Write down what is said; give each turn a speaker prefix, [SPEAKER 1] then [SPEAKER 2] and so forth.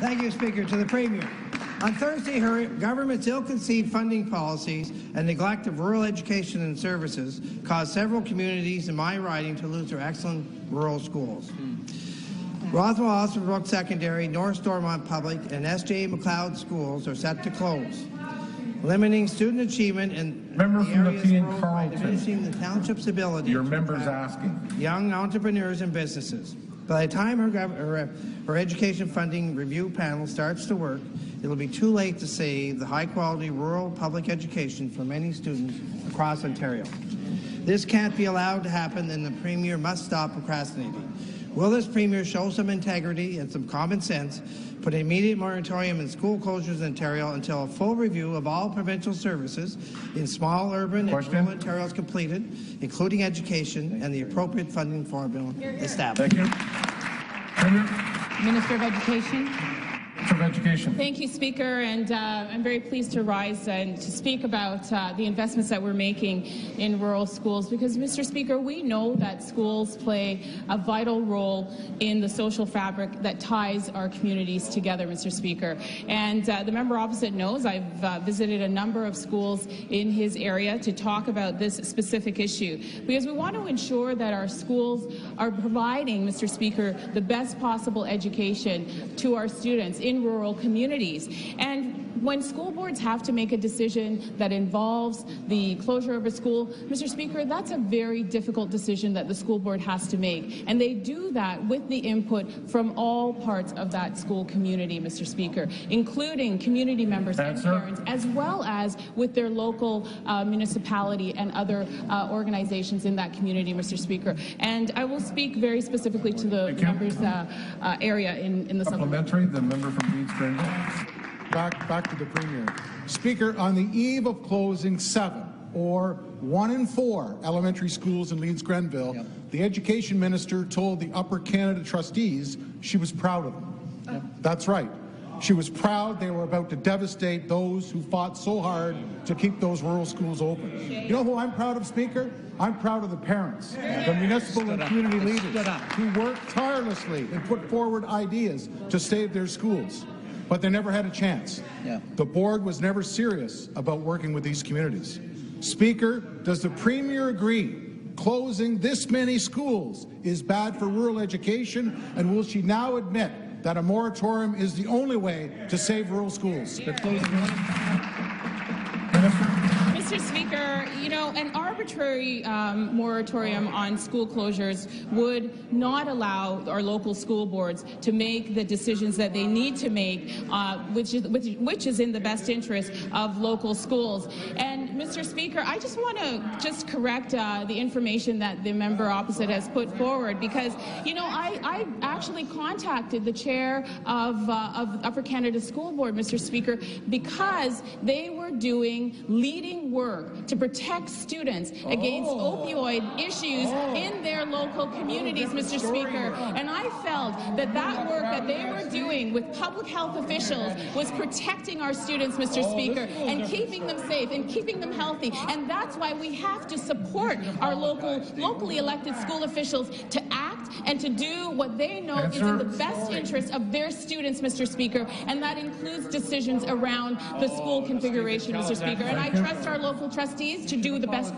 [SPEAKER 1] Thank you, Speaker. To the Premier. On Thursday, her government's ill-conceived funding policies and neglect of rural education and services caused several communities in my riding to lose their excellent rural schools. Rothwell Osbrook Secondary, North Stormont Public, and S.J. McLeod schools are set to close, limiting student achievement in
[SPEAKER 2] Member
[SPEAKER 1] the
[SPEAKER 2] from
[SPEAKER 1] areas
[SPEAKER 2] Nepean Carleton.
[SPEAKER 1] diminishing the township's ability
[SPEAKER 2] Your
[SPEAKER 1] to
[SPEAKER 2] member's
[SPEAKER 1] attract
[SPEAKER 2] asking.
[SPEAKER 1] young entrepreneurs and businesses. By the time her education funding review panel starts to work, it will be too late to save the high-quality rural public education for many students across Ontario. This can't be allowed to happen, and the Premier must stop procrastinating. Will this Premier show some integrity and some common sense, put an immediate moratorium in school closures in Ontario until a full review of all provincial services in small, urban, and rural Ontario is completed, including education, and the appropriate funding formula established?
[SPEAKER 2] Thank you. Premier.
[SPEAKER 3] Minister of Education.
[SPEAKER 2] Of Education.
[SPEAKER 3] Thank you, Speaker, and I'm very pleased to rise and to speak about the investments that we're making in rural schools because, Mr. Speaker, we know that schools play a vital role in the social fabric that ties our communities together, Mr. Speaker. And the member opposite knows I've visited a number of schools in his area to talk about this specific issue because we want to ensure that our schools are providing, Mr. Speaker, the best possible education to our students in rural communities. And when school boards have to make a decision that involves the closure of a school, Mr. Speaker, that's a very difficult decision that the school board has to make. And they do that with the input from all parts of that school community, Mr. Speaker, including community members and parents, as well as with their local municipality and other organizations in that community, Mr. Speaker. And I will speak very specifically to the members' area in the
[SPEAKER 2] Supplementary, the member from Leeds Grenville.
[SPEAKER 4] Back to the Premier. Speaker, on the eve of closing 7 or 1 in 4 elementary schools in Leeds Grenville, the Education Minister told the Upper Canada trustees she was proud of them. That's right. She was proud they were about to devastate those who fought so hard to keep those rural schools open. You know who I'm proud of, Speaker? I'm proud of the parents, the municipal and community leaders who worked tirelessly and put forward ideas to save their schools. But they never had a chance. The board was never serious about working with these communities. Speaker, does the Premier agree closing this many schools is bad for rural education, and will she now admit that a moratorium is the only way to save rural schools?
[SPEAKER 3] Mr. Speaker, you know, an arbitrary moratorium on school closures would not allow our local school boards to make the decisions that they need to make, which is in the best interest of local schools. And, Mr. Speaker, I just want to correct the information that the member opposite has put forward because, you know, I actually contacted the chair of Upper Canada School Board, Mr. Speaker, because they were doing leading work to protect students against opioid issues in their local communities, Mr. Speaker. And I felt that that work that they were doing with public health officials was protecting our students, Mr. Speaker, and keeping them safe and keeping them healthy. And that's why we have to support our locally elected school officials to act and to do what they know is in the best interest of their students, Mr. Speaker, and that includes decisions around the school configuration, Mr. Speaker. And I trust our local trustees to do the best.